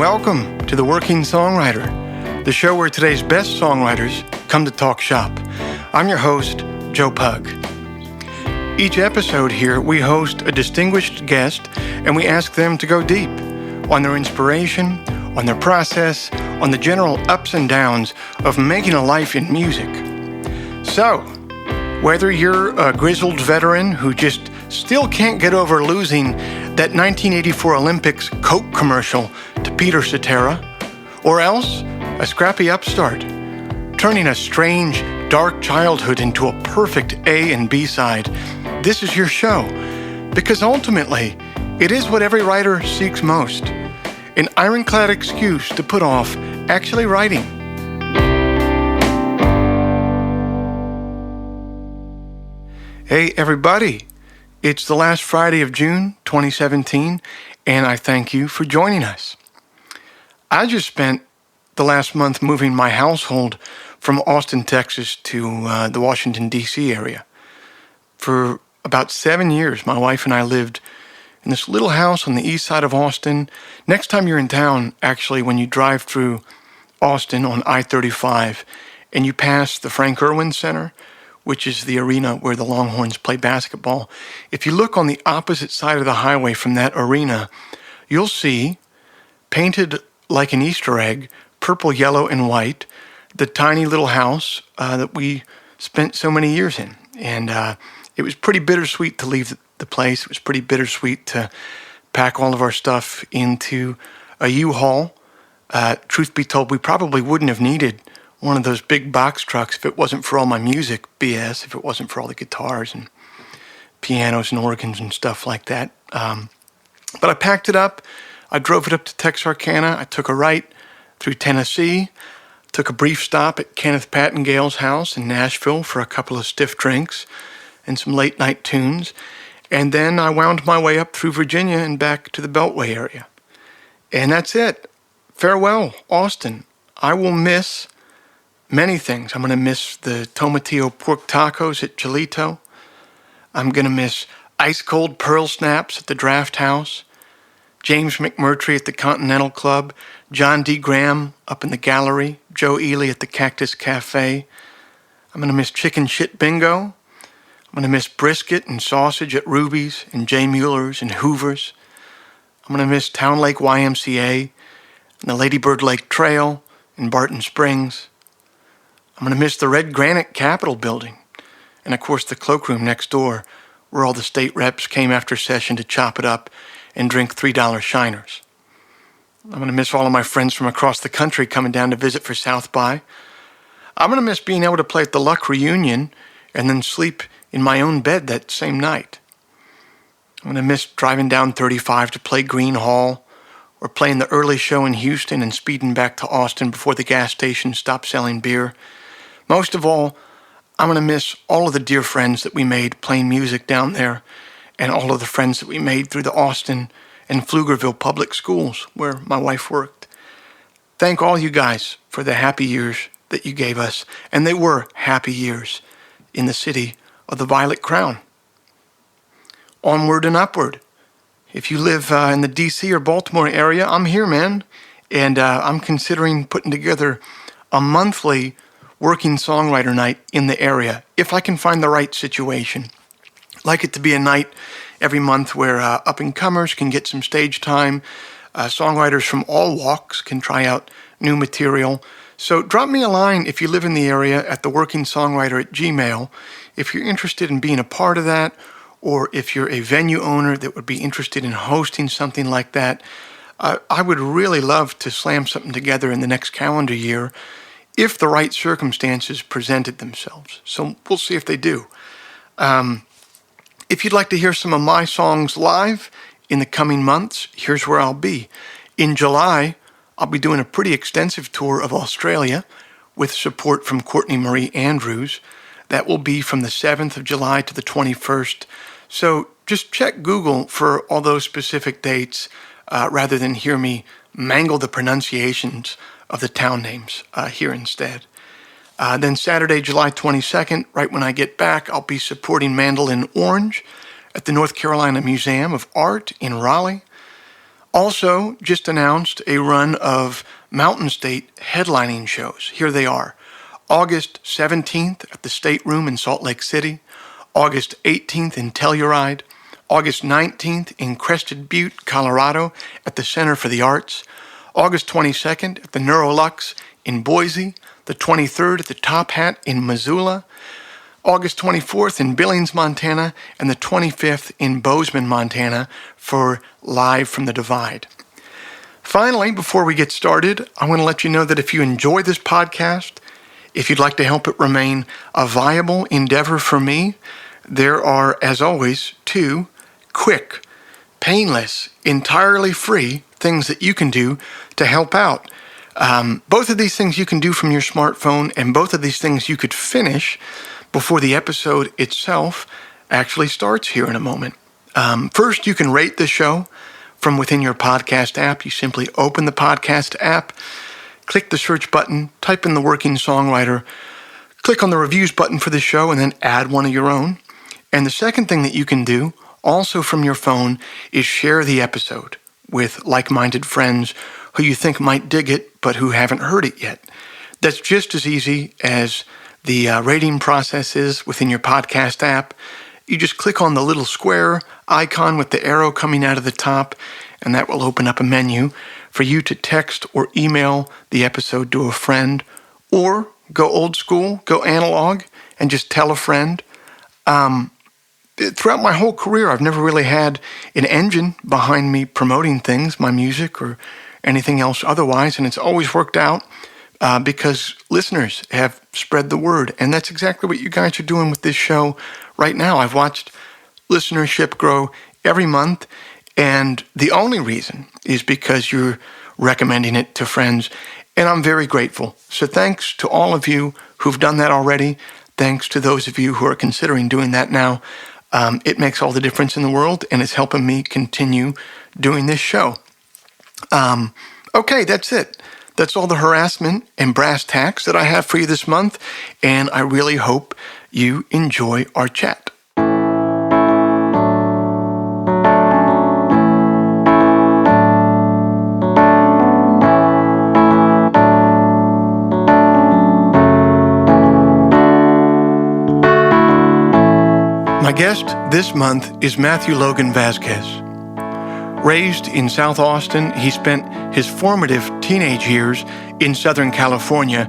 welcome to The Working Songwriter, the show where today's best songwriters come to talk shop. I'm your host, Joe Pug. Each episode here, we host a distinguished guest and we ask them to go deep on their inspiration, on their process, on the general ups and downs of making a life in music. So, whether you're a grizzled veteran who just still can't get over losing that 1984 Olympics Coke commercial to Peter Cetera, or else a scrappy upstart, turning a strange, dark childhood into a perfect A and B side, this is your show. Because ultimately, it is what every writer seeks most, an ironclad excuse to put off actually writing. Hey everybody, it's the last Friday of June 2017, and I thank you for joining us. I just spent the last month moving my household from Austin, Texas to the Washington, D.C. area. For about 7 years, my wife and I lived in this little house on the east side of Austin. Next time you're in town, actually, when you drive through Austin on I-35 and you pass the Frank Irwin Center, which is the arena where the Longhorns play basketball, if you look on the opposite side of the highway from that arena, you'll see, painted like an Easter egg, purple, yellow, and white, the tiny little house that we spent so many years in. And it was pretty bittersweet to leave the place. It was pretty bittersweet to pack all of our stuff into a U-Haul. Truth be told, we probably wouldn't have needed one of those big box trucks if it wasn't for all my music BS, if it wasn't for all the guitars and pianos and organs and stuff like that. But I packed it up. I drove it up to Texarkana. I took a right through Tennessee, took a brief stop at Kenneth Pattengale's house in Nashville for a couple of stiff drinks and some late night tunes. And then I wound my way up through Virginia and back to the Beltway area. And that's it. Farewell, Austin. I will miss many things. I'm going to miss the tomatillo pork tacos at Chilito. I'm going to miss ice-cold pearl snaps at the Draft House, James McMurtry at the Continental Club, John D. Graham up in the gallery, Joe Ely at the Cactus Cafe. I'm going to miss chicken shit bingo. I'm going to miss brisket and sausage at Ruby's and Jay Mueller's and Hoover's. I'm going to miss Town Lake YMCA and the Lady Bird Lake Trail in Barton Springs. I'm going to miss the red granite Capitol building, and of course the cloakroom next door, where all the state reps came after session to chop it up and drink $3 shiners. I'm going to miss all of my friends from across the country coming down to visit for South by. I'm going to miss being able to play at the Luck reunion and then sleep in my own bed that same night. I'm going to miss driving down 35 to play Green Hall, or playing the early show in Houston and speeding back to Austin before the gas station stopped selling beer. Most of all, I'm going to miss all of the dear friends that we made playing music down there, and all of the friends that we made through the Austin and Pflugerville public schools where my wife worked. Thank all you guys for the happy years that you gave us, and they were happy years in the city of the Violet Crown. Onward and upward. If you live in the D.C. or Baltimore area, I'm here, man, and I'm considering putting together a monthly working songwriter night in the area, if I can find the right situation. I'd like it to be a night every month where up-and-comers can get some stage time, songwriters from all walks can try out new material. So drop me a line if you live in the area at theworkingsongwriter@gmail.com if you're interested in being a part of that, or if you're a venue owner that would be interested in hosting something like that. I would really love to slam something together in the next calendar year if the right circumstances presented themselves. So we'll see if they do. If you'd like to hear some of my songs live in the coming months, here's where I'll be. In July, I'll be doing a pretty extensive tour of Australia with support from Courtney Marie Andrews. That will be from the 7th of July to the 21st. So just check Google for all those specific dates rather than hear me mangle the pronunciations of the town names here instead. Then Saturday, July 22nd, right when I get back, I'll be supporting Mandolin Orange at the North Carolina Museum of Art in Raleigh. Also, just announced a run of Mountain State headlining shows. Here they are. August 17th at the State Room in Salt Lake City, August 18th in Telluride, August 19th in Crested Butte, Colorado at the Center for the Arts, August 22nd at the Neurolux in Boise, the 23rd at the Top Hat in Missoula, August 24th in Billings, Montana, and the 25th in Bozeman, Montana for Live from the Divide. Finally, before we get started, I want to let you know that if you enjoy this podcast, if you'd like to help it remain a viable endeavor for me, there are, as always, 2 quick, painless, entirely free things that you can do to help out. Both of these things you can do from your smartphone, and both of these things you could finish before the episode itself actually starts here in a moment. First, you can rate the show from within your podcast app. You simply open the podcast app, click the search button, type in the working songwriter, click on the reviews button for the show, and then add one of your own. And the second thing that you can do, also from your phone, is share the episode with like-minded friends who you think might dig it, but who haven't heard it yet. That's just as easy as the rating process is within your podcast app. You just click on the little square icon with the arrow coming out of the top, and that will open up a menu for you to text or email the episode to a friend, or go old school, go analog, and just tell a friend. Throughout my whole career, I've never really had an engine behind me promoting things, my music or anything else otherwise, and it's always worked out because listeners have spread the word, and that's exactly what you guys are doing with this show right now. I've watched listenership grow every month, and the only reason is because you're recommending it to friends, and I'm very grateful. So thanks to all of you who've done that already. Thanks to those of you who are considering doing that now. It makes all the difference in the world, and it's helping me continue doing this show. Okay, that's it. That's all the harassment and brass tacks that I have for you this month, and I really hope you enjoy our chat. My guest this month is Matthew Logan Vasquez. Raised in South Austin, he spent his formative teenage years in Southern California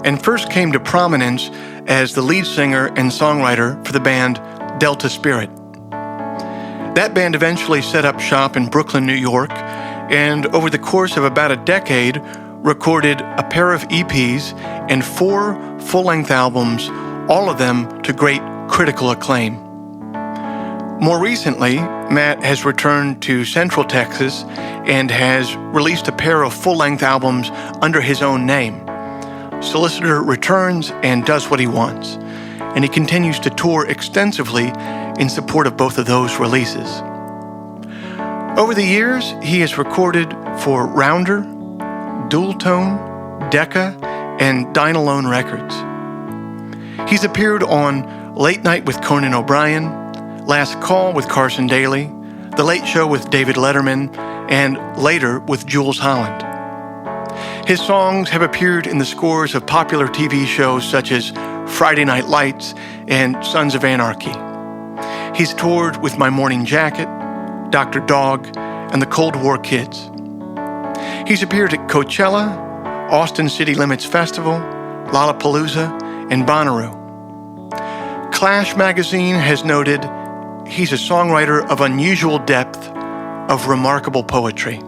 and first came to prominence as the lead singer and songwriter for the band Delta Spirit. That band eventually set up shop in Brooklyn, New York, and over the course of about a decade, recorded a pair of EPs and 4 full-length albums, all of them to great critical acclaim. More recently, Matt has returned to Central Texas and has released a pair of full-length albums under his own name. Solicitor returns and does what he wants, and he continues to tour extensively in support of both of those releases. Over the years, he has recorded for Rounder, Dual Tone, Decca, and Dynalone Records. He's appeared on Late Night with Conan O'Brien, Last Call with Carson Daly, The Late Show with David Letterman, and later with Jules Holland. His songs have appeared in the scores of popular TV shows such as Friday Night Lights and Sons of Anarchy. He's toured with My Morning Jacket, Dr. Dog, and the Cold War Kids. He's appeared at Coachella, Austin City Limits Festival, Lollapalooza, and Bonnaroo. Clash magazine has noted he's a songwriter of unusual depth, of remarkable poetry.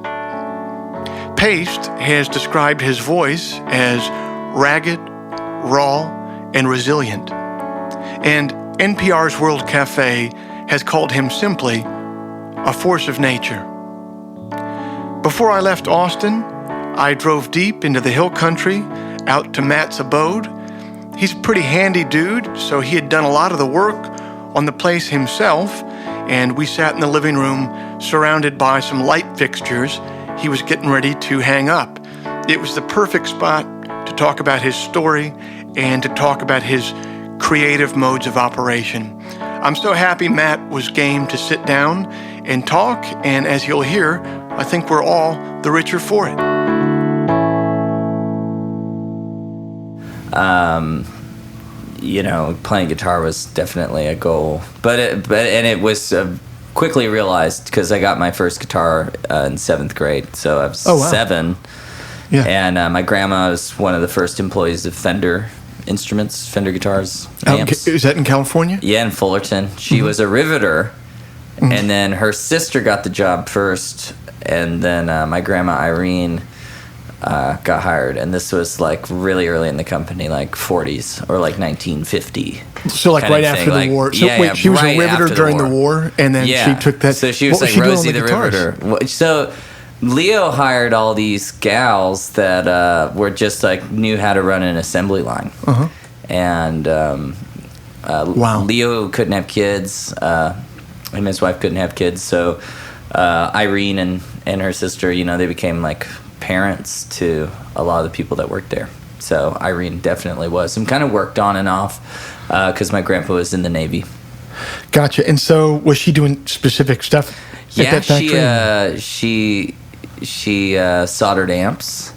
Paste has described his voice as ragged, raw, and resilient. And NPR's World Cafe has called him simply a force of nature. Before I left Austin, I drove deep into the hill country out to Matt's abode. He's a pretty handy dude, so he had done a lot of the work on the place himself, and we sat in the living room surrounded by some light fixtures he was getting ready to hang up. It was the perfect spot to talk about his story and to talk about his creative modes of operation. I'm so happy Matt was game to sit down and talk, and as you'll hear, I think we're all the richer for it. Playing guitar was definitely a goal, but it was quickly realized because I got my first guitar in 7th grade, so I was 7. Yeah. And my grandma was one of the first employees of Fender Instruments, Fender guitars, amps. Is that in California? Yeah, in Fullerton. She was a riveter, and then her sister got the job first, and then my grandma Irene got hired, and this was like really early in the company, like 40s or like 1950. So like right after the war. So wait, she was a riveter during the war, and then she took that. So she was like Rosie the Riveter. So Leo hired all these gals that were just like knew how to run an assembly line, and Leo couldn't have kids. Him and his wife couldn't have kids, so Irene and her sister, they became like parents to a lot of the people that worked there. So Irene definitely was. And kind of worked on and off because my grandpa was in the Navy. Gotcha. And so was she doing specific stuff at that factory? She soldered amps.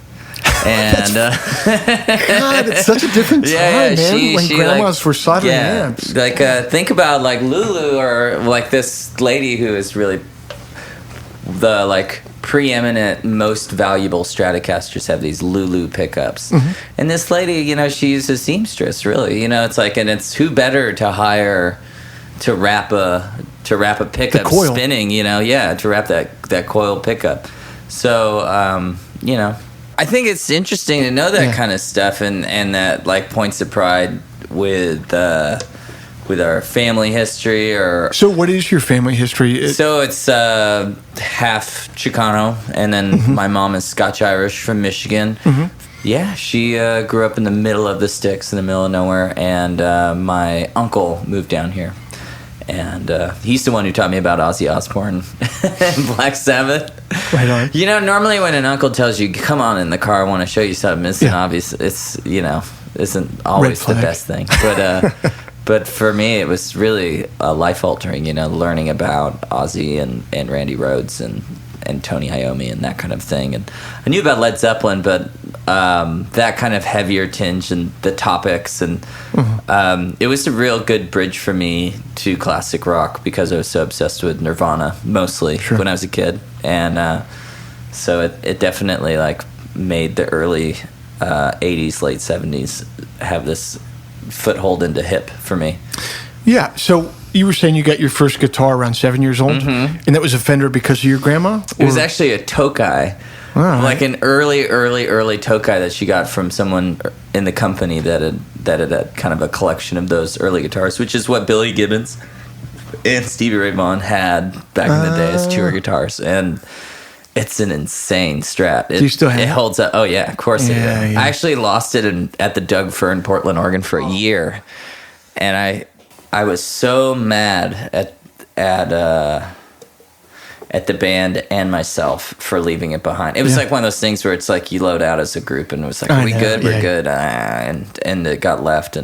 And God, it's such a different time, man. When grandmas were soldering amps. Like think about like Lulu or like this lady who is really the like preeminent, most valuable Stratocasters have these Lulu pickups, and this lady, she's a seamstress. Really, it's like, and it's who better to hire to wrap a pickup spinning, to wrap that coil pickup. So, I think it's interesting to know that kind of stuff and that like points of pride with our family history. So what is your family history? So it's half Chicano, and then my mom is Scotch-Irish from Michigan. Yeah, she grew up in the middle of the sticks, in the middle of nowhere, and my uncle moved down here. And he's the one who taught me about Ozzy Osbourne and Black Sabbath. Right on. Normally when an uncle tells you, come on in the car, I want to show you something, it's obvious, it's, isn't always the best thing. But for me, it was really life-altering, learning about Ozzy and Randy Rhoads and Tony Iommi and that kind of thing. And I knew about Led Zeppelin, but that kind of heavier tinge and the topics. And it was a real good bridge for me to classic rock because I was so obsessed with Nirvana, mostly, when I was a kid. And so it definitely, like, made the early 80s, late 70s have this foothold into hip for me. Yeah, so you were saying you got your first guitar around 7 years old, and that was a Fender because of your grandma? It was actually a Tokai, like an early Tokai that she got from someone in the company that had kind of a collection of those early guitars, which is what Billy Gibbons and Stevie Ray Vaughan had back in the day as tour guitars, and it's an insane Strat. Do you still have it? It holds up. Oh, yeah, of course it does. Yeah. I actually lost it at the Doug Fir in Portland, Oregon for a year. And I was so mad at the band and myself for leaving it behind. It was like one of those things where it's like you load out as a group and it was like, are we good? We're good. And it got left.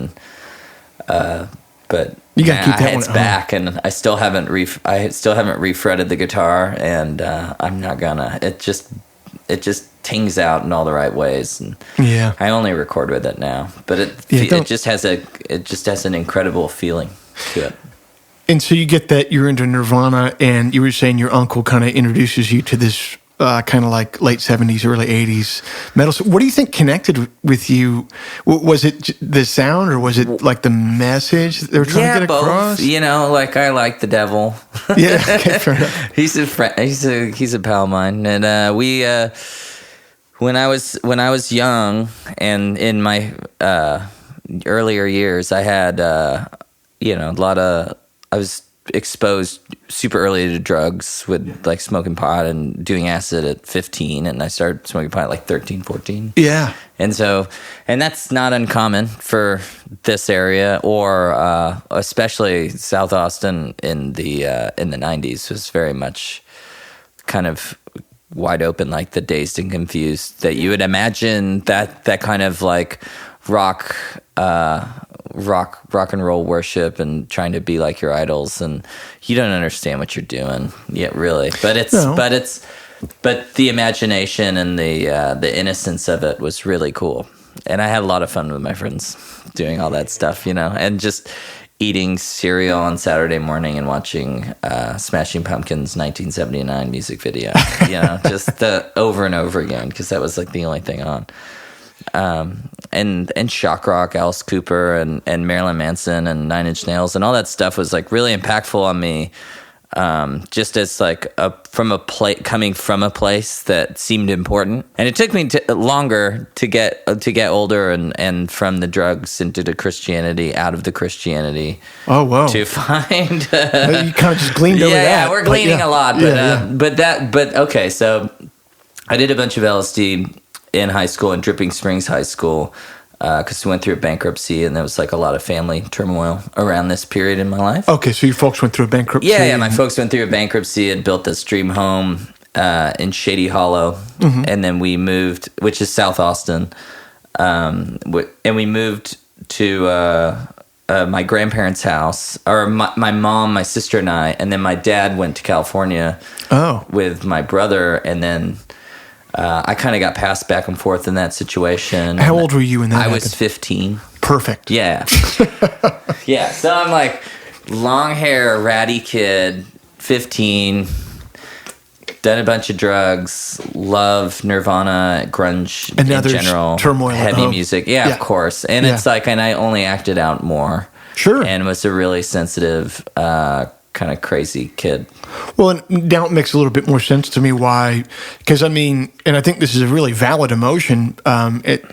But you gotta keep that it's back, and I still haven't refretted the guitar, and I'm not gonna. It just tings out in all the right ways, and I only record with it now. But it just has an incredible feeling to it. And so you get that you're into Nirvana, and you were saying your uncle kind of introduces you to this kind of like late 70s, early 80s metal. So what do you think connected with you? Was it the sound, or was it like the message they were trying to get across? Both. Like I like the devil. Yeah, okay, fair enough. He's a friend. He's a pal of mine, and we when I was young and in my earlier years, I had a lot of. I was exposed super early to drugs with like smoking pot and doing acid at 15, and I started smoking pot at like 13, 14. Yeah. And that's not uncommon for this area, or especially South Austin in the 90s was very much kind of wide open, like the Dazed and Confused that you would imagine that kind of like rock and roll worship and trying to be like your idols, and you don't understand what you're doing yet, really. But it's but the imagination and the innocence of it was really cool. And I had a lot of fun with my friends doing all that stuff, and just eating cereal on Saturday morning and watching Smashing Pumpkins' 1979 music video, just over and over again, because that was like the only thing on. And shock rock, Alice Cooper and Marilyn Manson and Nine Inch Nails and all that stuff was like really impactful on me. Just as like coming from a place that seemed important, and it took me longer to get older and from the drugs into the Christianity, out of the Christianity. Oh wow! To find you kind of just gleaned over that. Yeah, we're gleaning a lot, but okay. So I did a bunch of LSD in high school, in Dripping Springs High School. Because we went through a bankruptcy, and there was like a lot of family turmoil around this period in my life. Okay, so your folks went through a bankruptcy? Yeah, my folks went through a bankruptcy and built this dream home in Shady Hollow, and then we moved, which is South Austin, and we moved to my grandparents' house, or my mom, my sister, and I, and then my dad went to California with my brother, and then I kind of got passed back and forth in that situation. How old were you in that? I was 15. Perfect. Yeah. Yeah. So I'm like long hair, ratty kid, 15, done a bunch of drugs, love Nirvana, grunge and in general, turmoil, heavy music. Yeah, of course. And it's like, and I only acted out more. Sure. And was a really sensitive, kind of crazy kid. Well, and now it makes a little bit more sense to me why, because I mean, and I think this is a really valid emotion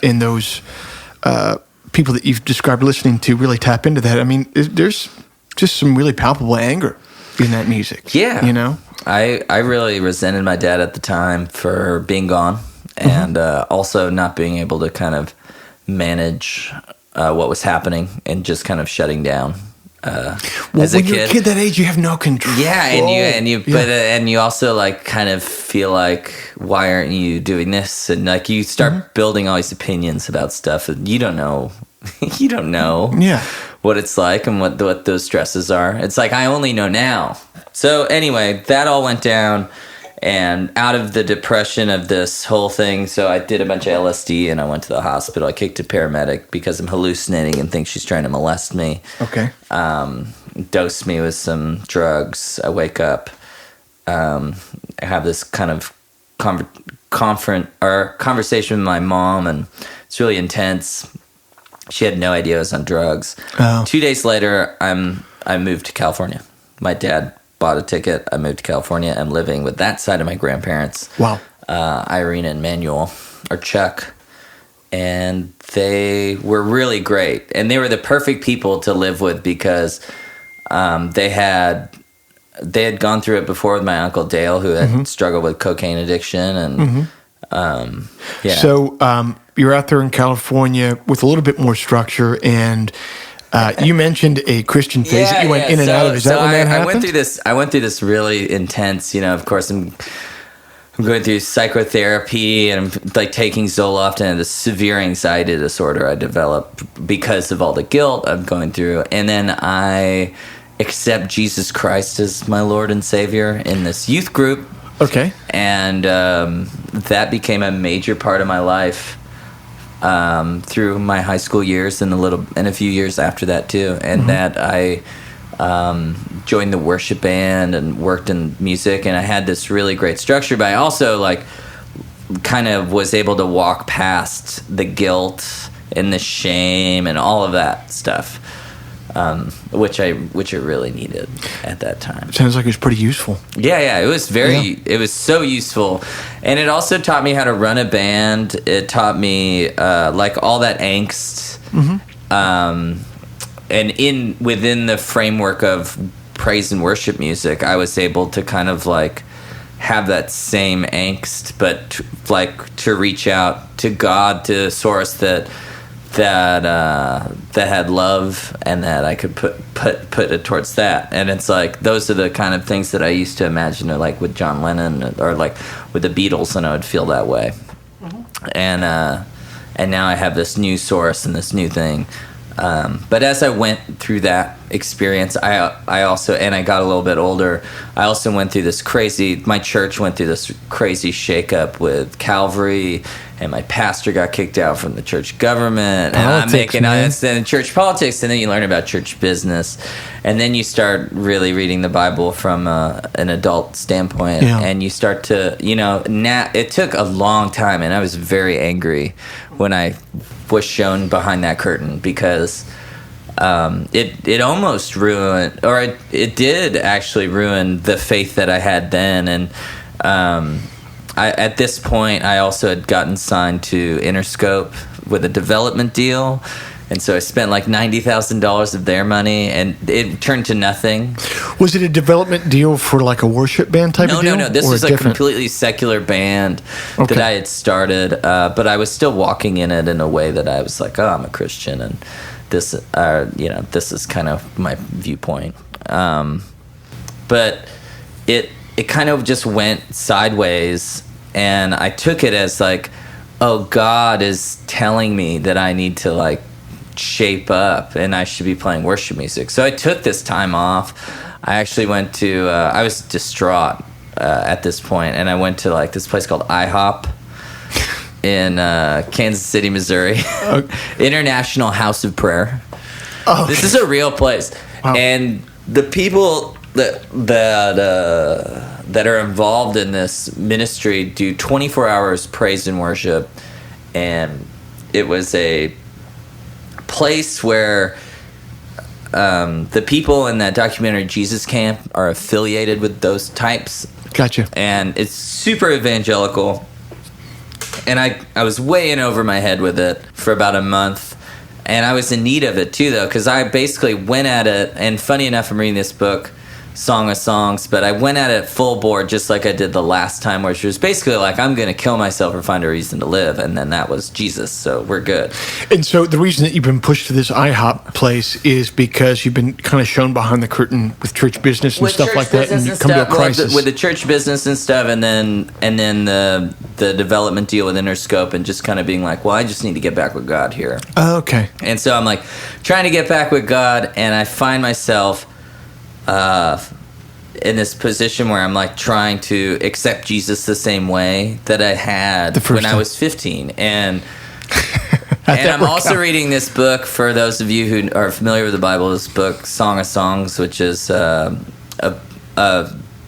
in those people that you've described listening to really tap into that. I mean, there's just some really palpable anger in that music. Yeah. I really resented my dad at the time for being gone and also not being able to kind of manage what was happening and just kind of shutting down. As a kid. You're a kid that age, you have no control. Yeah, and you also like kind of feel like, why aren't you doing this? And like you start building all these opinions about stuff, and you don't know what it's like and what those stresses are. It's like I only know now. So anyway, that all went down, and out of the depression of this whole thing, so I did a bunch of LSD and I went to the hospital. I kicked a paramedic because I'm hallucinating and think she's trying to molest me. Okay. Dosed me with some drugs. I wake up. I have this kind of conversation with my mom, and it's really intense. She had no idea I was on drugs. Oh. 2 days later, I moved to California. My dad bought a ticket. I moved to California. I'm living with that side of my grandparents. Wow. Irene and Manuel, or Chuck. And they were really great. And they were the perfect people to live with because they had gone through it before with my Uncle Dale, who had struggled with cocaine addiction. And So you're out there in California with a little bit more structure, and you mentioned a Christian phase that you went in and out of. Is that when that happened? I went through this really intense, of course, I'm going through psychotherapy, and I'm like taking Zoloft, and the severe anxiety disorder I developed because of all the guilt I'm going through. And then I accept Jesus Christ as my Lord and Savior in this youth group. Okay. And that became a major part of my life through my high school years and a few years after that too. And that I joined the worship band and worked in music, and I had this really great structure, but I also like kind of was able to walk past the guilt and the shame and all of that stuff, which I really needed at that time. Sounds like it was pretty useful. Yeah, it was it was so useful, and it also taught me how to run a band. It taught me like all that angst, and within the framework of praise and worship music, I was able to kind of like have that same angst, but to reach out to God, to a source that had love, and that I could put it towards that. And it's like those are the kind of things that I used to imagine, like with John Lennon or like with the Beatles, and I would feel that way. And now I have this new source and this new thing. But as I went through that experience, I also, and I got a little bit older, I also went through my church went through this crazy shakeup with Calvary, and my pastor got kicked out from the church government, and I'm making in church politics, and then you learn about church business, and then you start really reading the Bible from an adult standpoint, and you start to, now it took a long time, and I was very angry when I was shown behind that curtain, because it almost ruined, or it did actually ruin the faith that I had then. And at this point, I also had gotten signed to Interscope with a development deal. And so I spent like $90,000 of their money, and it turned to nothing. Was it a development deal for like a worship band type of deal? No. This was a completely secular band that I had started, but I was still walking in it in a way that I was like, oh, I'm a Christian, and this is kind of my viewpoint. But it kind of just went sideways, and I took it as like, oh, God is telling me that I need to like shape up and I should be playing worship music. So I took this time off. I actually went to I was distraught at this point, and I went to like this place called IHOP in Kansas City, Missouri. International House of Prayer. This is a real place. Wow. And the people that are involved in this ministry do 24 hours praise and worship, and it was a place where the people in that documentary Jesus Camp are affiliated with those types. Gotcha. And it's super evangelical, and I was way in over my head with it for about a month, and I was in need of it too, though, because I basically went at it, and funny enough, I'm reading this book, Song of Songs, but I went at it full board just like I did the last time, which was basically like, I'm going to kill myself or find a reason to live, and then that was Jesus, so we're good. And so the reason that you've been pushed to this IHOP place is because you've been kind of shown behind the curtain with church business and with stuff like that, and you come to a crisis. With the church business and stuff, and then the development deal with Interscope, and just kind of being like, well, I just need to get back with God here. Oh, okay. And so I'm like trying to get back with God, and I find myself in this position where I'm like trying to accept Jesus the same way that I had when I was 15, and I'm also reading this book, for those of you who are familiar with the Bible, this book Song of Songs, which is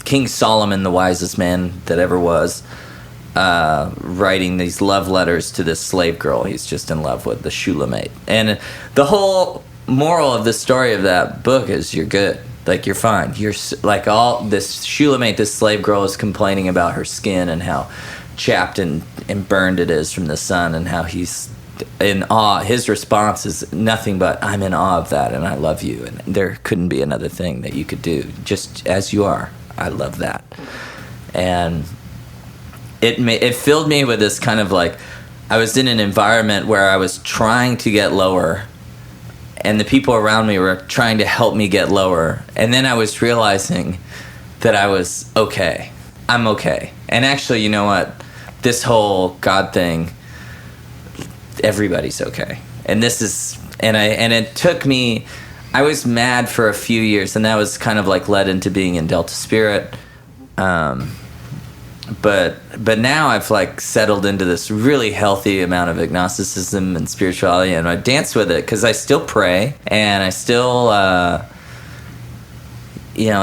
King Solomon, the wisest man that ever was, writing these love letters to this slave girl he's just in love with, the Shulamite. And the whole moral of the story of that book is you're good. Like, you're fine. You're like, all this Shulamite, this slave girl, is complaining about her skin and how chapped and burned it is from the sun, and how he's in awe. His response is nothing but, I'm in awe of that, and I love you, and there couldn't be another thing that you could do, just as you are. I love that. And it filled me with this kind of like, I was in an environment where I was trying to get lower, and the people around me were trying to help me get lower. And then I was realizing that I was okay. I'm okay. And actually, you know what? This whole God thing, everybody's okay. And this is, and it took me, I was mad for a few years, and that was kind of like led into being in Delta Spirit. But now I've like settled into this really healthy amount of agnosticism and spirituality, and I dance with it because I still pray, and I still, I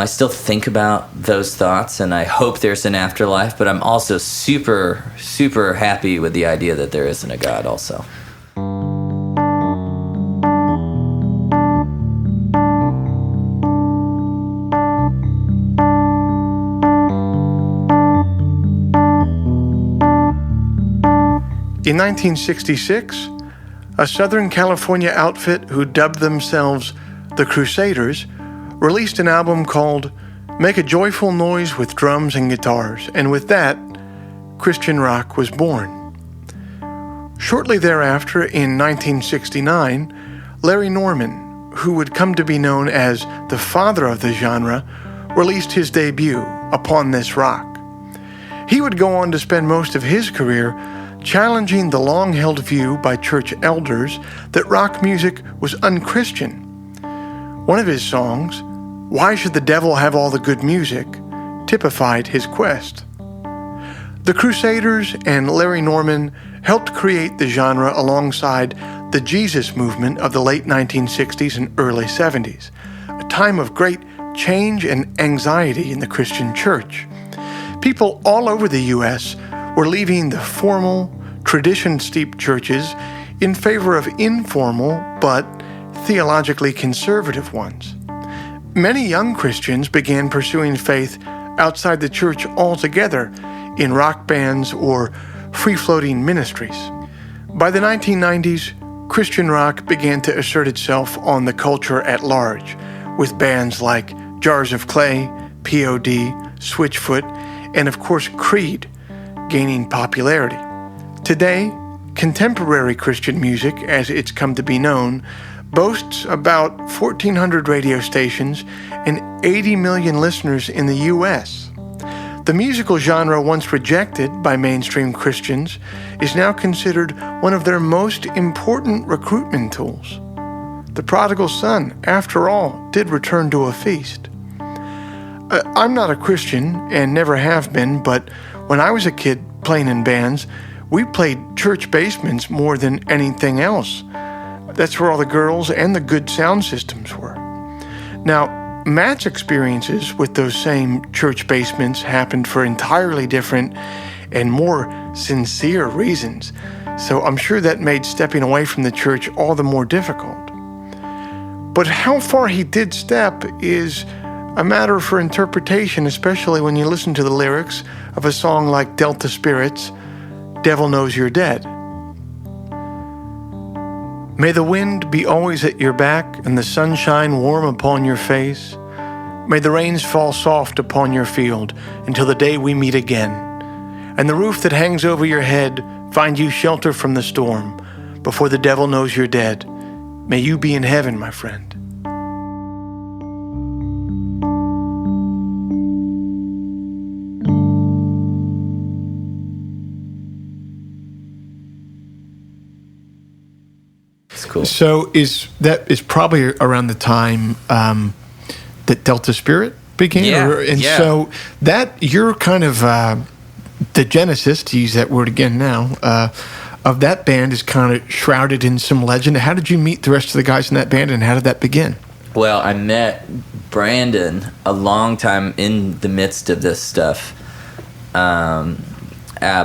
still think about those thoughts, and I hope there's an afterlife. But I'm also super, super happy with the idea that there isn't a God also. In 1966, a Southern California outfit who dubbed themselves the Crusaders released an album called Make a Joyful Noise with Drums and Guitars, and with that, Christian rock was born. Shortly thereafter, in 1969, Larry Norman, who would come to be known as the father of the genre, released his debut, Upon This Rock. He would go on to spend most of his career challenging the long-held view by church elders that rock music was unchristian. One of his songs, "Why Should the Devil Have All the Good Music?" typified his quest. The Crusaders and Larry Norman helped create the genre alongside the Jesus movement of the late 1960s and early 70s, a time of great change and anxiety in the Christian church. People all over the U.S. were leaving the formal, tradition-steeped churches in favor of informal but theologically conservative ones. Many young Christians began pursuing faith outside the church altogether in rock bands or free-floating ministries. By the 1990s, Christian rock began to assert itself on the culture at large, with bands like Jars of Clay, P.O.D., Switchfoot, and of course Creed gaining popularity. Today, contemporary Christian music, as it's come to be known, boasts about 1,400 radio stations and 80 million listeners in the U.S. The musical genre once rejected by mainstream Christians is now considered one of their most important recruitment tools. The prodigal son, after all, did return to a feast. I'm not a Christian and never have been, but when I was a kid playing in bands, we played church basements more than anything else. That's where all the girls and the good sound systems were. Now, Matt's experiences with those same church basements happened for entirely different and more sincere reasons, so I'm sure that made stepping away from the church all the more difficult. But how far he did step is a matter for interpretation, especially when you listen to the lyrics of a song like Delta Spirit's "Devil Knows You're Dead." May the wind be always at your back and the sunshine warm upon your face. May the rains fall soft upon your field until the day we meet again. And the roof that hangs over your head find you shelter from the storm before the devil knows you're dead. May you be in heaven, my friend. Cool. So is probably around the time that Delta Spirit began? Yeah. So that you're kind of the genesis, to use that word again now, of that band is kind of shrouded in some legend. How did you meet the rest of the guys in that band, and how did that begin? Well, I met Brandon a long time in the midst of this stuff.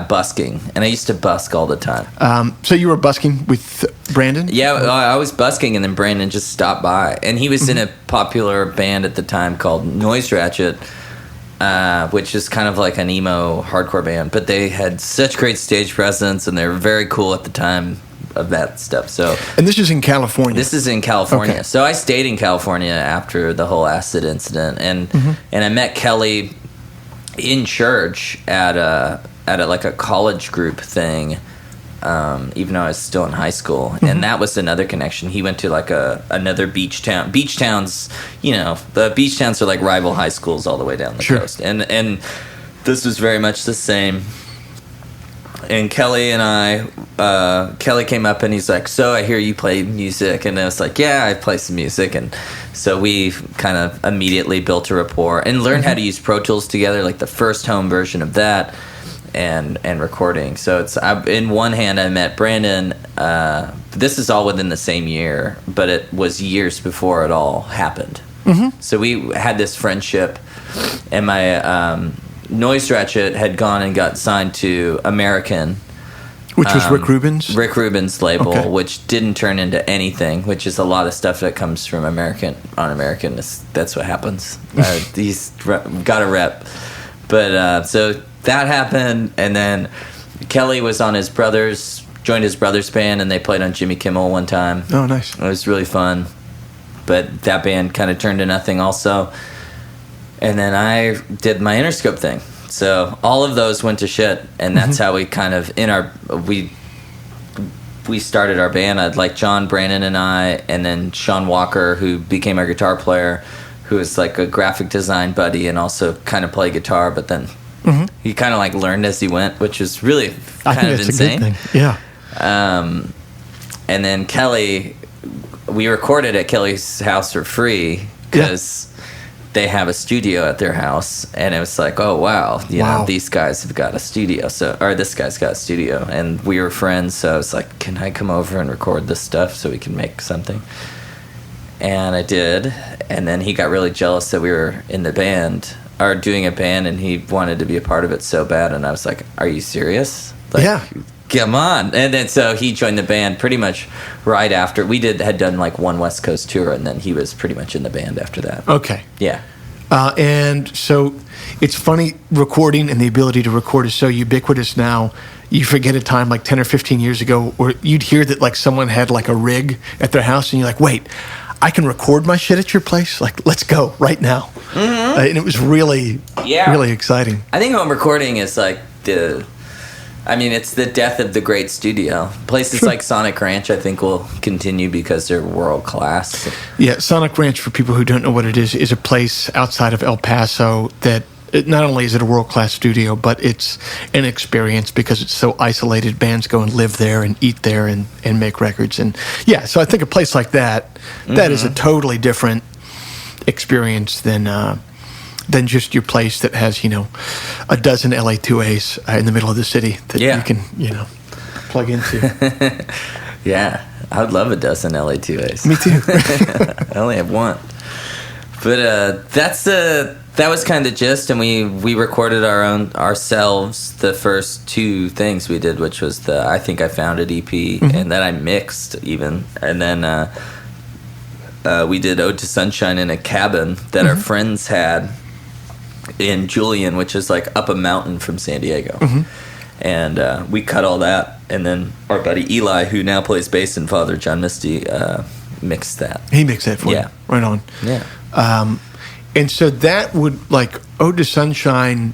Busking, and I used to busk all the time. So you were busking with Brandon? Yeah, I was busking, and then Brandon just stopped by, and he was in a popular band at the time called Noise Ratchet, which is kind of like an emo hardcore band, but they had such great stage presence, and they were very cool at the time of that stuff. So, and this is in California. This is in California. Okay. So I stayed in California after the whole acid incident, and I met Kelly in church at like a college group thing, even though I was still in high school. And that was another connection. He went to like another beach town. Beach towns, the beach towns are like rival high schools all the way down the coast. And this was very much the same. And Kelly and I, Kelly came up and he's like, "So I hear you play music." And I was like, "Yeah, I play some music." And so we kind of immediately built a rapport and learned how to use Pro Tools together, like the first home version of that. And recording. So it's in one hand I met Brandon. This is all within the same year, but it was years before it all happened. So we had this friendship, and my Noise Ratchet had gone and got signed to American, which was Rick Rubin's label, which didn't turn into anything. Which is a lot of stuff that comes from American. That's what happens. He's got a rep, but so. That happened, and then Kelly was on joined his brother's band, and they played on Jimmy Kimmel one time. Oh, nice. It was really fun, but that band kind of turned to nothing also. And then I did my Interscope thing. So all of those went to shit, and that's how we kind of, we started our band. I'd like John, Brandon, and I, and then Sean Walker, who became our guitar player, who was like a graphic design buddy and also kind of played guitar, but then Mm-hmm. He kind of like learned as he went, which was really kind of insane. A good thing. Yeah. And then Kelly, we recorded at Kelly's house for free because they have a studio at their house, and it was like, oh wow, you know, these guys have got a studio, or this guy's got a studio, and we were friends, so I was like, can I come over and record this stuff so we can make something? And I did, and then he got really jealous that we were in the band, or doing a band, and he wanted to be a part of it so bad, and I was like, are you serious? Like, yeah. Come on. And then so he joined the band pretty much right after. We had done like one West Coast tour, and then he was pretty much in the band after that. Okay. Yeah. And so it's funny, recording and the ability to record is so ubiquitous now. You forget a time like 10 or 15 years ago where you'd hear that like someone had like a rig at their house, and you're like, wait, I can record my shit at your place? Like, let's go right now. Mm-hmm. And it was really, really exciting. I think home recording is like it's the death of the great studio. Places like Sonic Ranch, I think, will continue because they're world class. Yeah, Sonic Ranch, for people who don't know what it is a place outside of El Paso that not only is it a world class studio, but it's an experience because it's so isolated. Bands go and live there and eat there and make records. And yeah, so I think a place like that, that is a totally different experience than just your place that has, a dozen LA2As in the middle of the city that you can, plug into. Yeah, I would love a dozen LA2As. Me too. I only have one. But that was kind of the gist, and we recorded ourselves the first two things we did, which was the I Think I Found It EP, and then I mixed even, and then we did Ode to Sunshine in a cabin that our friends had in Julian, which is like up a mountain from San Diego. And we cut all that, and then our buddy Eli, who now plays bass in Father John Misty, mixed that. He mixed that for you. Right on. Yeah. And so that would, like, Ode to Sunshine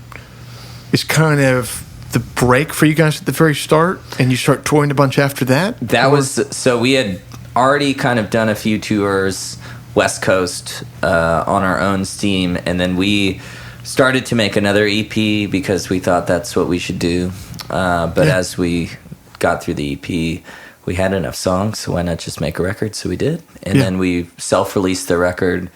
is kind of the break for you guys at the very start, and you start touring a bunch after that? So we had already kind of done a few tours West Coast on our own steam, and then we started to make another EP because we thought that's what we should do. But as we got through the EP, we had enough songs, so why not just make a record? So we did. And then we self-released the record.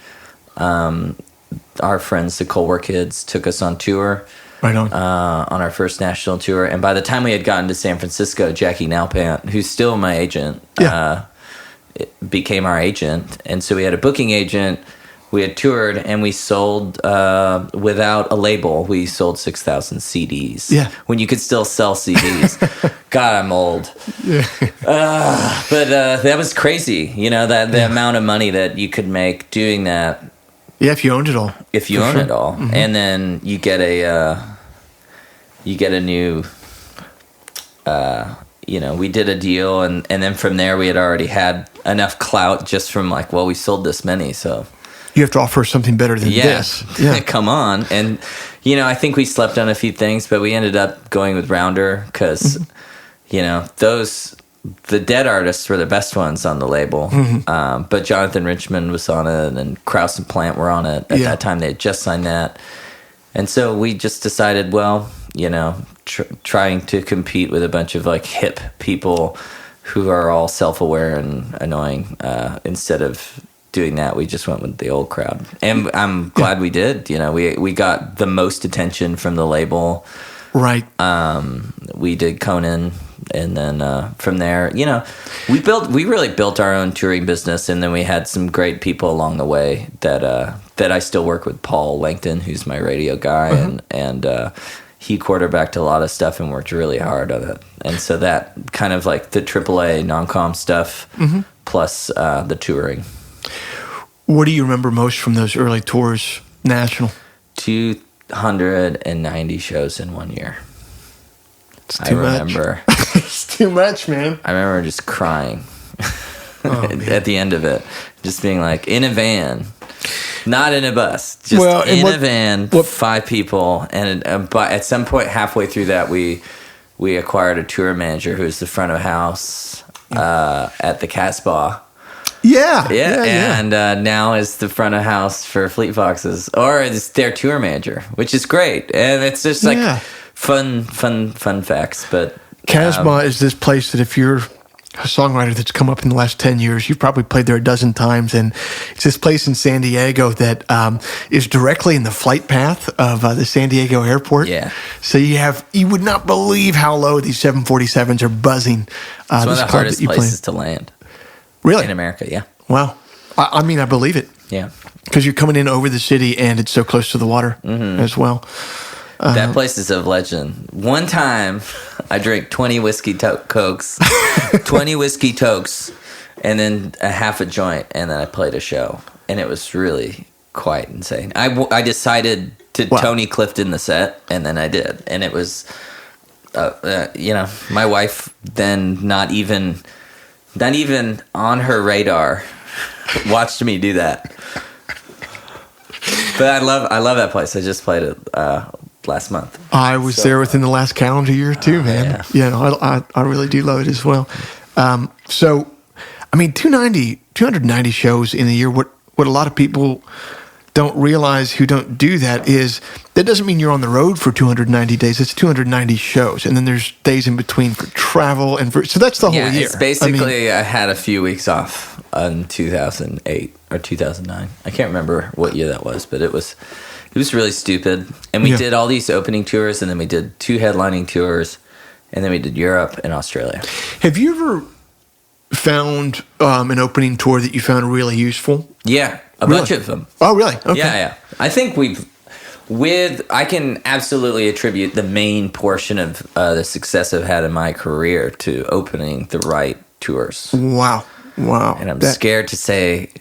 Our friends, the Cold War Kids, took us on tour. Right on. On our first national tour. And by the time we had gotten to San Francisco, Jackie Nalpant, who's still my agent, became our agent. And so we had a booking agent. We had toured, and we sold, without a label, we sold 6,000 CDs. Yeah. When you could still sell CDs. God, I'm old. Yeah. But that was crazy, the amount of money that you could make doing that. Yeah, if you owned it all. If you own it all. Mm-hmm. And then you get a new, we did a deal, and then from there we had already had enough clout just from like, well, we sold this many, so... You have to offer something better than this. Yeah, come on. And, I think we slept on a few things, but we ended up going with Rounder because, the dead artists were the best ones on the label. Mm-hmm. But Jonathan Richmond was on it, and Krause and Plant were on it. At that time, they had just signed that. And so we just decided, well, trying to compete with a bunch of, like, hip people who are all self-aware and annoying instead of... doing that, we just went with the old crowd, and I'm glad we did. We got the most attention from the label, right? We did Conan, and then from there, we really built our own touring business, and then we had some great people along the way that I still work with. Paul Langton, who's my radio guy, and he quarterbacked a lot of stuff and worked really hard on it, and so that kind of like the AAA non-com stuff plus the touring. What do you remember most from those early tours, national? 290 shows in 1 year. It's too much. It's too much, man. I remember just crying at the end of it. Just being like, in a van. Not in a bus. Just a van, 5 people. And but at some point, halfway through that, we acquired a tour manager who was the front of house at the Casbah. And now is the front of house for Fleet Foxes, or is their tour manager, which is great. And it's just like fun facts. But Casbah is this place that if you're a songwriter that's come up in the last 10 years, you've probably played there a dozen times. And it's this place in San Diego that is directly in the flight path of the San Diego airport. Yeah. So you would not believe how low these 747s are buzzing. It's one of the hardest places to land. Really? In America, yeah. Wow. I mean, I believe it. Yeah. Because you're coming in over the city and it's so close to the water as well. That place is a legend. One time, I drank 20 whiskey cokes, 20 whiskey tokes, and then a half a joint, and then I played a show. And it was really quite insane. I decided to Tony Clifton the set, and then I did. And it was, my wife then not even on her radar watched me do that. But I love that place. I just played it last month. I was there within the last calendar year too, man. I really do love it as well. So, I mean, 290 shows in a year. What a lot of people don't realize who don't do that is that doesn't mean you're on the road for 290 days. It's 290 shows, and then there's days in between for travel so that's the whole year. It's basically I had a few weeks off in 2008 or 2009. I can't remember what year that was, but it was really stupid. And we did all these opening tours, and then we did 2 headlining tours, and then we did Europe and Australia. Have you ever found an opening tour that you found really useful? Yeah, a bunch of them. Oh, really? Okay. Yeah. I think I can absolutely attribute the main portion of the success I've had in my career to opening the right tours. Wow. And I'm scared to say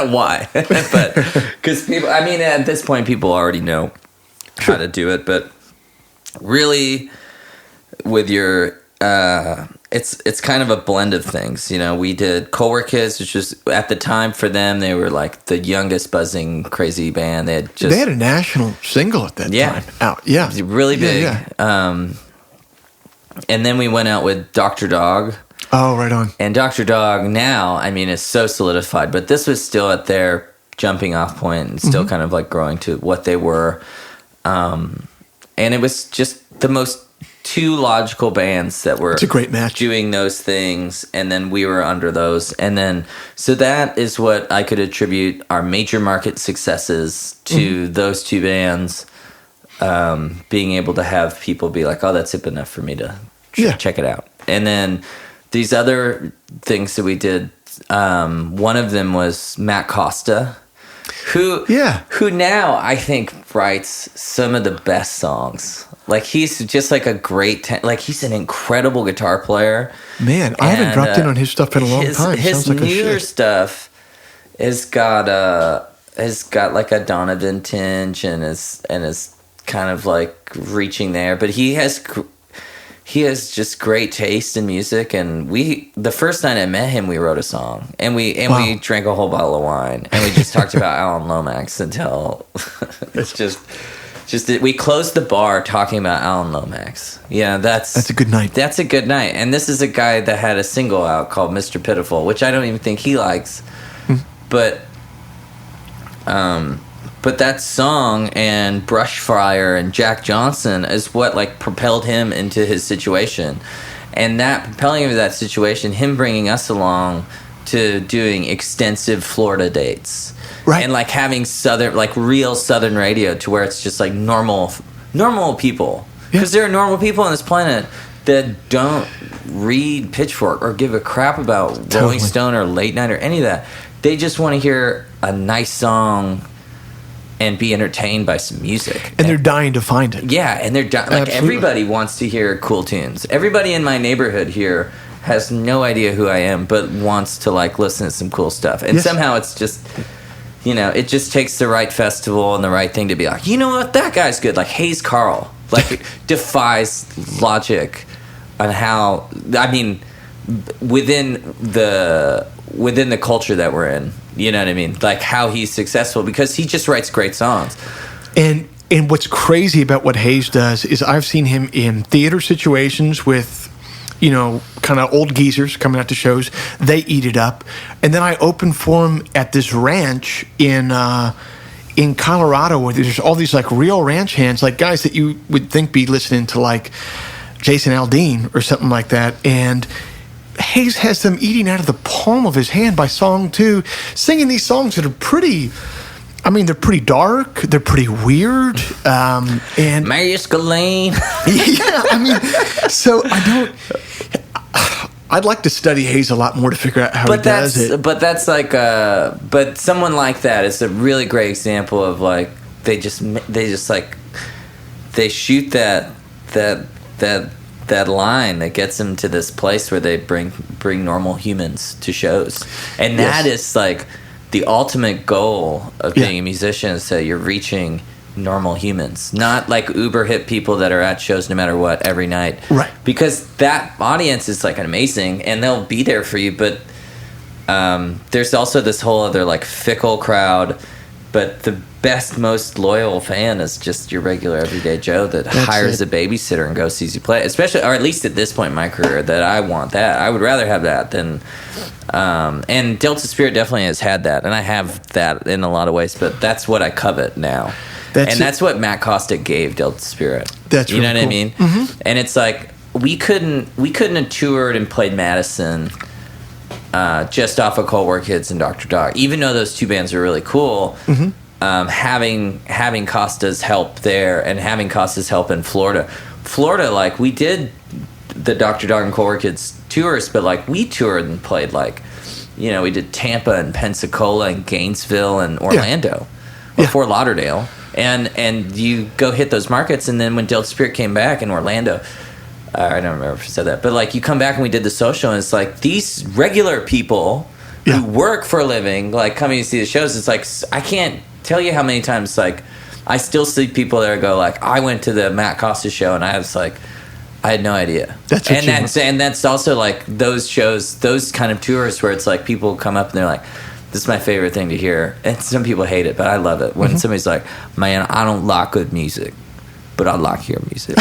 why, but because people, I mean, at this point, people already know how to do it. But really, with your, it's kind of a blend of things. You know, we did Cowork Kids, which was at the time for them, they were like the youngest buzzing crazy band. They had a national single at that time out. Yeah, really big. Yeah. And then we went out with Dr. Dog. Oh, right on. And Dr. Dog now, I mean, is so solidified, but this was still at their jumping off point and still kind of like growing to what they were. And it was just the most 2 logical bands that were it's a great match. Doing those things, and then we were under those. And then, so that is what I could attribute our major market successes to those 2 bands being able to have people be like, oh, that's hip enough for me to check it out. And then these other things that we did, one of them was Matt Costa, who now I think writes some of the best songs. Like he's just like a great, he's an incredible guitar player. Man, I haven't dropped in on his stuff in a long time. His newer stuff has got like a Donovan tinge and is kind of like reaching there, but he has just great taste in music. And the first night I met him, we wrote a song, and we drank a whole bottle of wine, and we just talked about Alan Lomax until it's just we closed the bar talking about Alan Lomax. Yeah, that's a good night. That's a good night. And this is a guy that had a single out called Mr. Pitiful, which I don't even think he likes. But that song and Brushfire and Jack Johnson is what like propelled him into his situation. And that propelling him to that situation, him bringing us along to doing extensive Florida dates. Right. And like having real Southern radio to where it's just like normal people. Because there are normal people on this planet that don't read Pitchfork or give a crap about Rolling Stone or Late Night or any of that. They just want to hear a nice song and be entertained by some music. And they're dying to find it. Yeah, and they're dying. Like everybody wants to hear cool tunes. Everybody in my neighborhood here has no idea who I am, but wants to like listen to some cool stuff. And somehow it's just, it just takes the right festival and the right thing to be like, you know what, that guy's good. Like Hayes Carl, like defies logic on how, I mean, within the culture that we're in. You know what I mean? Like how he's successful because he just writes great songs. And what's crazy about what Hayes does is I've seen him in theater situations with, kind of old geezers coming out to shows. They eat it up. And then I opened for them at this ranch in Colorado where there's all these like real ranch hands, like guys that you would think be listening to like Jason Aldean or something like that. And Hayes has them eating out of the palm of his hand by song 2, singing these songs that are pretty... they're pretty dark. They're pretty weird. And Masculine. So I'd like to study Hayes a lot more to figure out how he does it. But that's like, but someone like that is a really great example of like they just like they shoot that line that gets them to this place where they bring normal humans to shows, and that is like the ultimate goal of being a musician is that you're reaching normal humans, not like uber hip people that are at shows no matter what every night, right? Because that audience is like amazing and they'll be there for you, but there's also this whole other like fickle crowd, but the best, most loyal fan is just your regular everyday Joe that hires a babysitter and goes sees you play, especially, or at least at this point in my career, that I want that. I would rather have that than and Delta Spirit definitely has had that, and I have that in a lot of ways, but that's what I covet now. That's what Matt Costa gave Delta Spirit. That's you know really what I mean? Mm-hmm. And it's like we couldn't have toured and played Madison just off of Cold War Kids and Dr. Dog, even though those two bands are really cool. Mm-hmm. Having Costa's help there and having Costa's help in Florida, like we did the Dr. Dog and Cold War Kids tours, but like we toured and played like, we did Tampa and Pensacola and Gainesville and Orlando or Fort Lauderdale. And you go hit those markets, and then when Delta Spirit came back in Orlando, I don't remember if I said that, but like you come back and we did the social, and it's like these regular people who work for a living, like coming to see the shows. It's like I can't tell you how many times like I still see people there go like, I went to the Matt Costa show, and I was like, I had no idea. That's also like those shows, those kind of tours where it's like people come up and they're like, this is my favorite thing to hear. And some people hate it, but I love it. When somebody's like, man, I don't like good music, but I like your music.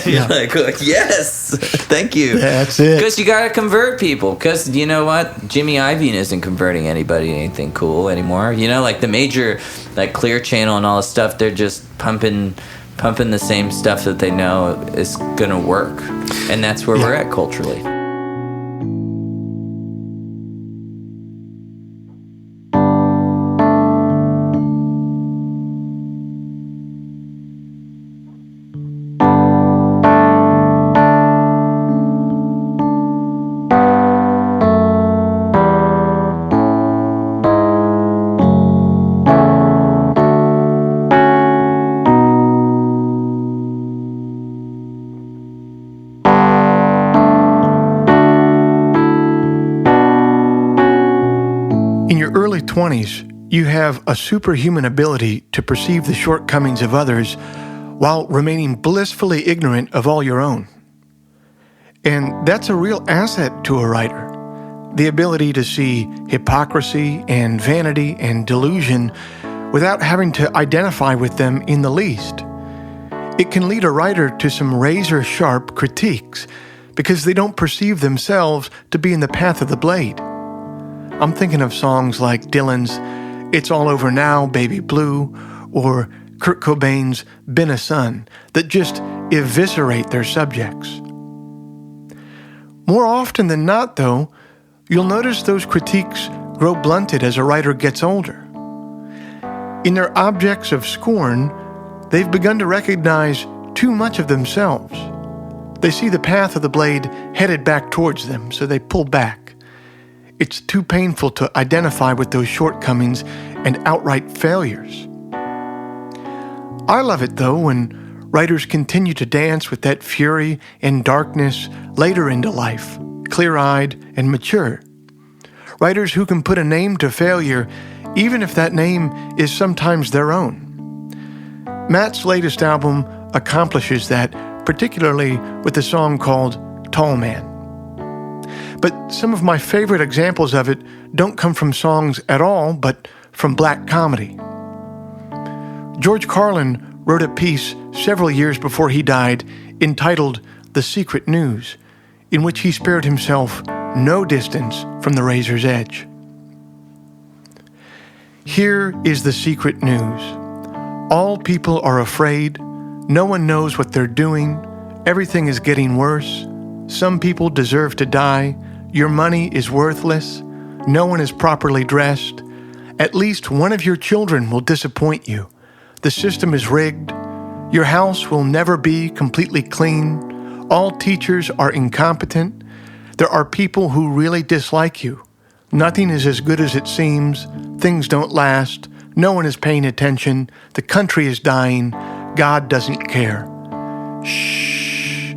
You're like, yes, thank you. That's it. Because you got to convert people. Because you know what? Jimmy Iovine isn't converting anybody to anything cool anymore. Like the major, like Clear Channel and all this stuff, they're just pumping the same stuff that they know is going to work. And that's where we're at culturally. In your early 20s, you have a superhuman ability to perceive the shortcomings of others while remaining blissfully ignorant of all your own. And that's a real asset to a writer, the ability to see hypocrisy and vanity and delusion without having to identify with them in the least. It can lead a writer to some razor-sharp critiques because they don't perceive themselves to be in the path of the blade. I'm thinking of songs like Dylan's It's All Over Now, Baby Blue, or Kurt Cobain's Been a Son, that just eviscerate their subjects. More often than not, though, you'll notice those critiques grow blunted as a writer gets older. In their objects of scorn, they've begun to recognize too much of themselves. They see the path of the blade headed back towards them, so they pull back. It's too painful to identify with those shortcomings and outright failures. I love it, though, when writers continue to dance with that fury and darkness later into life, clear-eyed and mature. Writers who can put a name to failure, even if that name is sometimes their own. Matt's latest album accomplishes that, particularly with a song called Tall Man. But some of my favorite examples of it don't come from songs at all, but from black comedy. George Carlin wrote a piece several years before he died entitled The Secret News, in which he spared himself no distance from the razor's edge. Here is the secret news. All people are afraid. No one knows what they're doing. Everything is getting worse. Some people deserve to die. Your money is worthless. No one is properly dressed. At least one of your children will disappoint you. The system is rigged. Your house will never be completely clean. All teachers are incompetent. There are people who really dislike you. Nothing is as good as it seems. Things don't last. No one is paying attention. The country is dying. God doesn't care. Shh.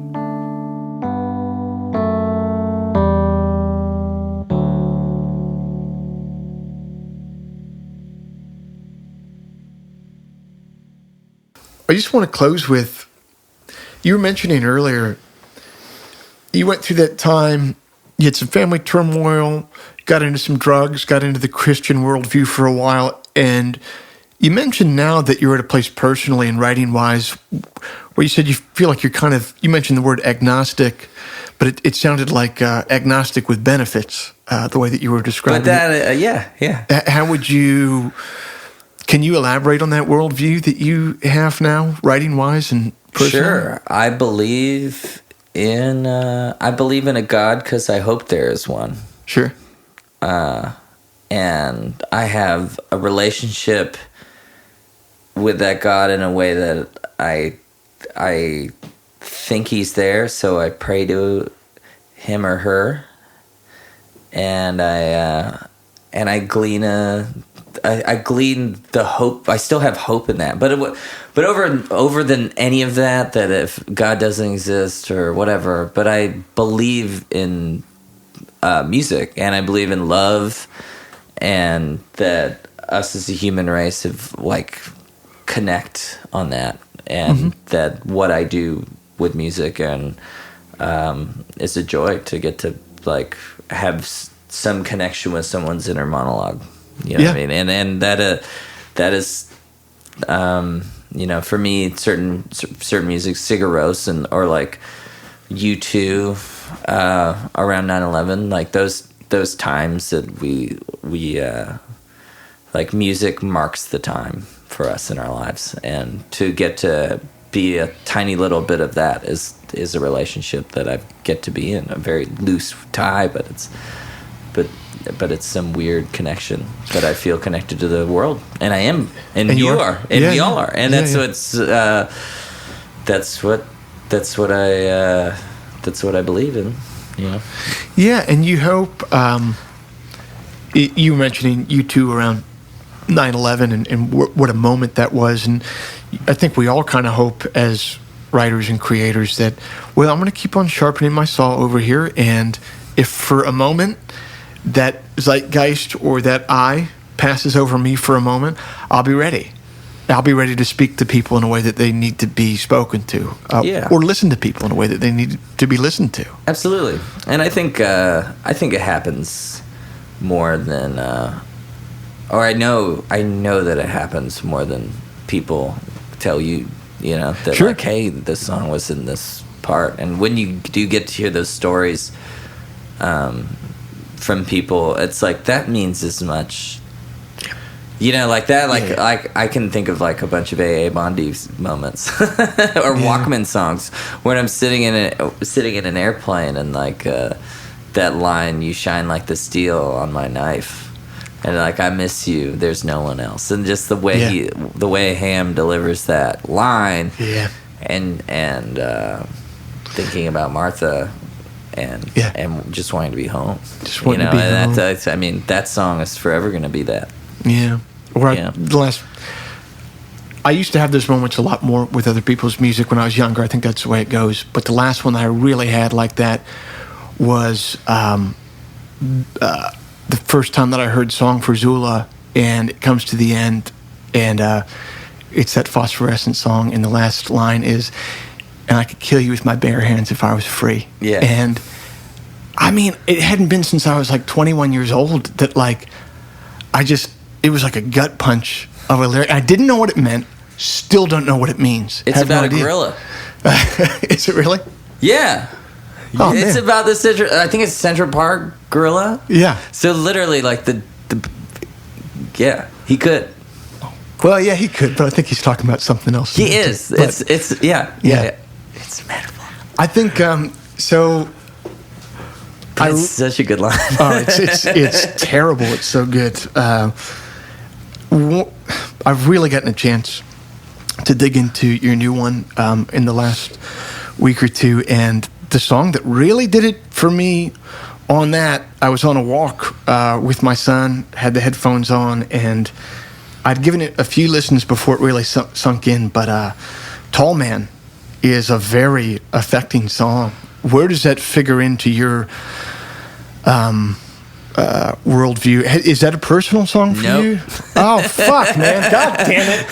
I just want to close with, you were mentioning earlier, you went through that time, you had some family turmoil, got into some drugs, got into the Christian worldview for a while, and you mentioned now that you're at a place personally and writing-wise where you said you feel like you're kind of, you mentioned the word agnostic, but it sounded like agnostic with benefits, the way that you were describing but that, yeah. How would you, can you elaborate on that worldview that you have now, writing-wise and personally? Sure. I believe in a God because I hope there is one. Sure. And I have a relationship with that God in a way that I think he's there, so I pray to him or her, and I glean the hope. I still have hope in that, but over than any of that if God doesn't exist or whatever, but I believe in music, and I believe in love, and that us as a human race have connect on that, and that what I do with music and is a joy to get to have some connection with someone's inner monologue. You know what I mean? And that is for me certain music, Sigur Rós or U2 around 9/11, those times that we music marks the time for us in our lives, and to get to be a tiny little bit of that is a relationship that I get to be in, a very loose tie, but it's some weird connection that I feel connected to the world, and I am, and you are, and we all are, and that's what I believe in. Yeah, and you hope. You were mentioning U2 around 9/11 and what a moment that was, and I think we all kind of hope as writers and creators that, well, I'm going to keep on sharpening my saw over here, and if for a moment that zeitgeist or that eye passes over me for a moment, I'll be ready. I'll be ready to speak to people in a way that they need to be spoken to, or listen to people in a way that they need to be listened to. Absolutely, and I think it happens more than, or I know that it happens more than people tell you. That sure. Hey, this song was in this part, and when you do get to hear those stories from people, it's that means as much. I can think of a bunch of A.A. Bondi moments or Walkman songs when I'm sitting in an airplane, and that line, "You shine like the steel on my knife," and I miss you, there's no one else, and just the way Ham delivers that line, and thinking about Martha. And just wanting to be home. Just wanting to be home. That song is forever going to be that. Yeah. I used to have those moments a lot more with other people's music when I was younger. I think that's the way it goes. But the last one that I really had like that was the first time that I heard "Song for Zula," and it comes to the end, and it's that phosphorescent song, and the last line is, "And I could kill you with my bare hands if I was free." Yeah. And it hadn't been since I was 21 years old that it was like a gut punch of a lyric. I didn't know what it meant. Still don't know what it means. It's about a gorilla. Is it really? Yeah. Oh, It's man. about the Central. I think it's Central Park gorilla. Yeah. So literally, like the yeah, he could. Well, yeah, he could, but I think he's talking about something else. He is. But, It's yeah. It's metaphor. I think so. It's such a good line. Oh, it's terrible. It's so good. I've really gotten a chance to dig into your new one in the last week or two, and the song that really did it for me on that, I was on a walk with my son, had the headphones on, and I'd given it a few listens before it really sunk in, but Tall Man is a very affecting song. Where does that figure into your worldview? Is that a personal song for you? Oh, fuck, man. God damn it.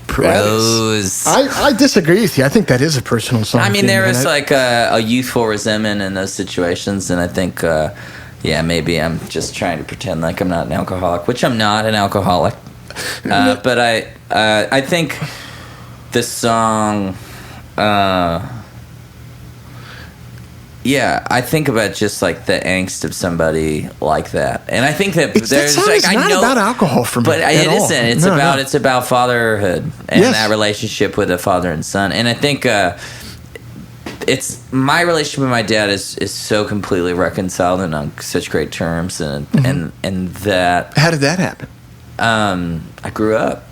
Pros. I disagree with you. I think that is a personal song. I mean, for there you, is man. like a youthful resentment in those situations, and I think, maybe I'm just trying to pretend like I'm not an alcoholic, which I'm not an alcoholic. But I think the song, I think about just like the angst of somebody like that, and I think that there's that song like is not about alcohol for me, but at it all. isn't. It's about fatherhood and Yes. that relationship with a father and son, and I think it's my relationship with my dad is so completely reconciled and on such great terms, and that How did that happen? I grew up.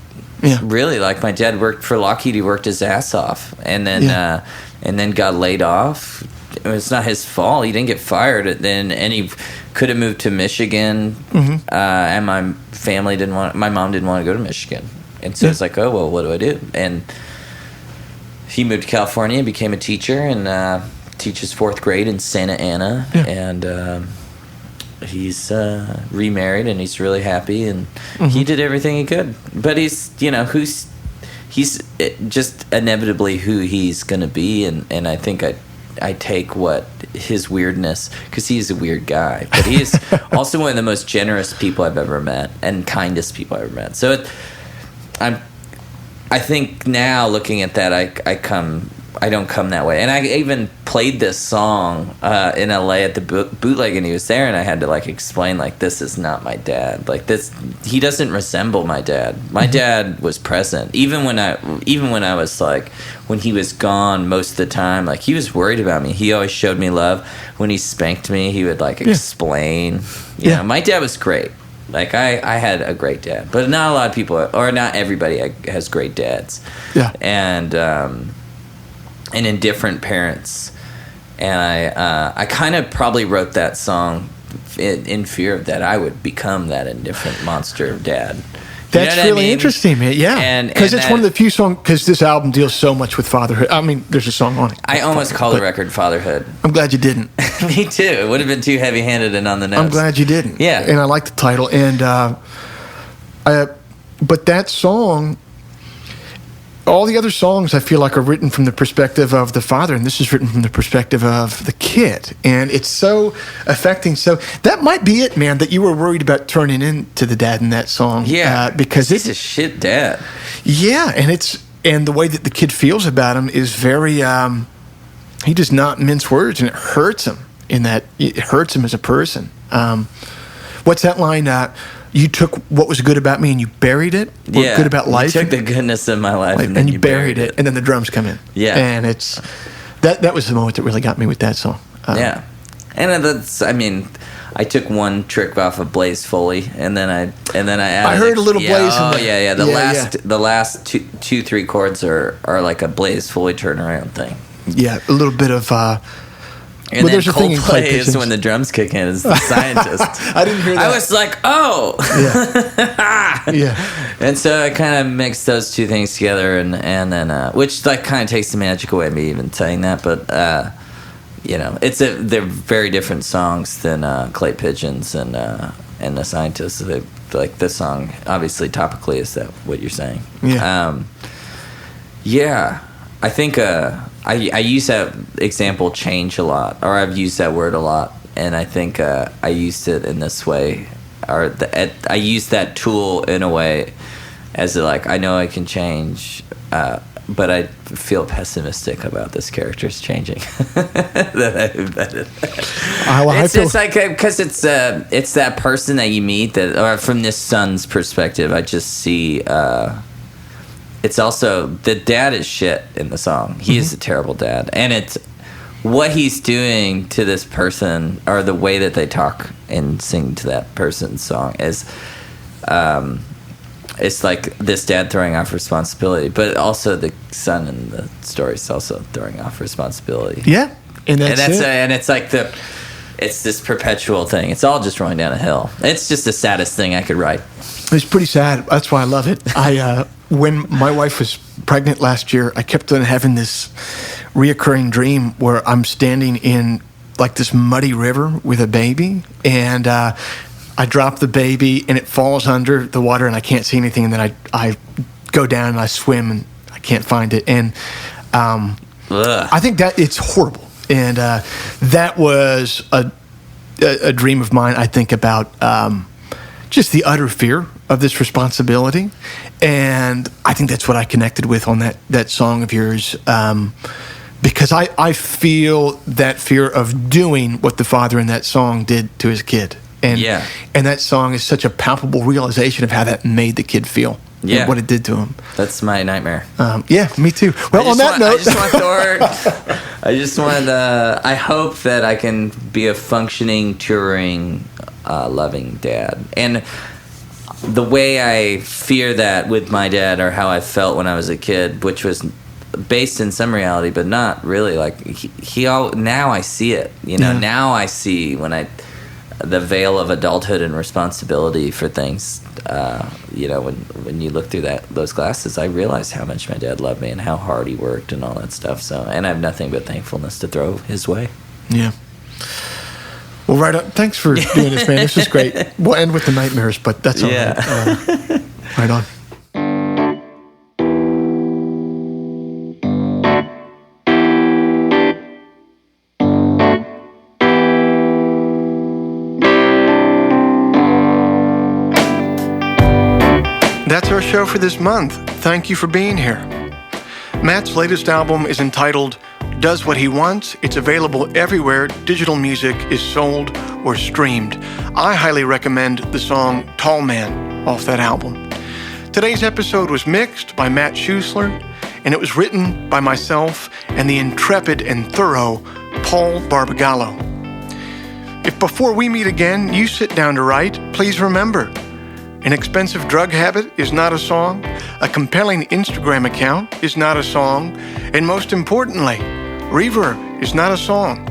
Yeah. Really, like my dad worked for Lockheed. He worked his ass off, and then got laid off. It's not his fault. He didn't get fired. And he could have moved to Michigan. And my mom didn't want to go to Michigan. And so it's like, oh, well, what do I do? And he moved to California and became a teacher and teaches fourth grade in Santa Ana. Yeah. And he's remarried and he's really happy. And he did everything he could. But he's just inevitably who he's going to be. And I think I take what his weirdness, because he's a weird guy, but he is also one of the most generous people I've ever met and kindest people I've ever met. So I think now looking at that, I don't come that way. And I even played this song in LA at the bootleg, and he was there, and I had to like explain like, this is not my dad. Like this, he doesn't resemble my dad. My dad was present even when I was like, when he was gone most of the time, like he was worried about me. He always showed me love. When he spanked me, he would like explain. You know, my dad was great. Like I had a great dad, but not a lot of people, or not everybody has great dads. Yeah. And in different parents. And I kind of probably wrote that song in fear of that I would become that indifferent monster dad. That's really interesting, man. Yeah, because it's one of the few songs. Because this album deals so much with fatherhood. I mean, there's a song on it. I almost called the record "Fatherhood." I'm glad you didn't. Me too. It would have been too heavy-handed and on the nose. I'm glad you didn't. Yeah, and I like the title. And but that song, all the other songs I feel like are written from the perspective of the father, and this is written from the perspective of the kid, and it's so affecting. So that might be it, man, that you were worried about turning into the dad in that song. Yeah, because it's a shit dad. Yeah, and the way that the kid feels about him is very. He does not mince words, and it hurts him. It hurts him as a person. What's that line? You took what was good about me and you buried it? Or good about life? You took the goodness of my life and then you buried it. And then the drums come in. Yeah. And it's... That was the moment that really got me with that song. Yeah. And that's... I mean, I took one trick off of Blaze Foley and then I added... I heard a little Blaze in there. The last two, three chords are like a Blaze Foley turnaround thing. Yeah, a little bit of... And then Coldplay is when the drums kick in as the scientist. I didn't hear that. I was like, oh. Yeah. And so I kind of mixed those two things together, and then which like kind of takes the magic away of me even saying that, but they're very different songs than Clay Pigeons and the Scientist. Like this song, obviously topically, is that what you're saying? Yeah. I think I use that example change a lot, or I've used that word a lot, and I think I used it in this way, or I use that tool in a way as like I know I can change but I feel pessimistic about this character's changing. That I embedded. It's just like, because it's that person that you meet that, or from this son's perspective, I just see. It's also the dad is shit in the song. He is a terrible dad, and it's what he's doing to this person, or the way that they talk and sing to that person's song is. It's like this dad throwing off responsibility, but also the son in the story is also throwing off responsibility. Yeah, and that's it. And it's like it's this perpetual thing. It's all just rolling down a hill. It's just the saddest thing I could write. It's pretty sad. That's why I love it. When my wife was pregnant last year, I kept on having this reoccurring dream where I'm standing in like this muddy river with a baby, and I drop the baby and it falls under the water and I can't see anything, and then I go down and I swim and I can't find it, and I think that it's horrible, and that was a dream of mine. I think about just the utter fear of this responsibility, and I think that's what I connected with on that song of yours, because I feel that fear of doing what the father in that song did to his kid. And that song is such a palpable realization of how that made the kid feel. Yeah. And what it did to him. That's my nightmare. Yeah, me too. Well, on that note, I hope that I can be a functioning, touring, loving dad. And the way I fear that with my dad, or how I felt when I was a kid, which was based in some reality, but not really. Like now I see it. Now I see the veil of adulthood and responsibility for things. When you look through those glasses, I realized how much my dad loved me and how hard he worked and all that stuff. So, and I have nothing but thankfulness to throw his way. Yeah. Well, right on. Thanks for doing this, man. This is great. We'll end with the nightmares, but that's all right. Right on. That's our show for this month. Thank you for being here. Matt's latest album is entitled Does What He Wants. It's available everywhere digital music is sold or streamed. I highly recommend the song Tall Man off that album. Today's episode was mixed by Matt Schuessler, and it was written by myself and the intrepid and thorough Paul Barbagallo. If before we meet again you sit down to write, please remember, an expensive drug habit is not a song, a compelling Instagram account is not a song, and most importantly, reverb is not a song.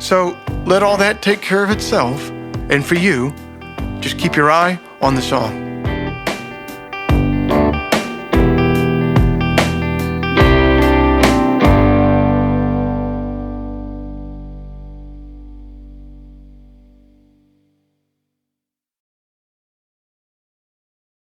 So let all that take care of itself, and for you, just keep your eye on the song.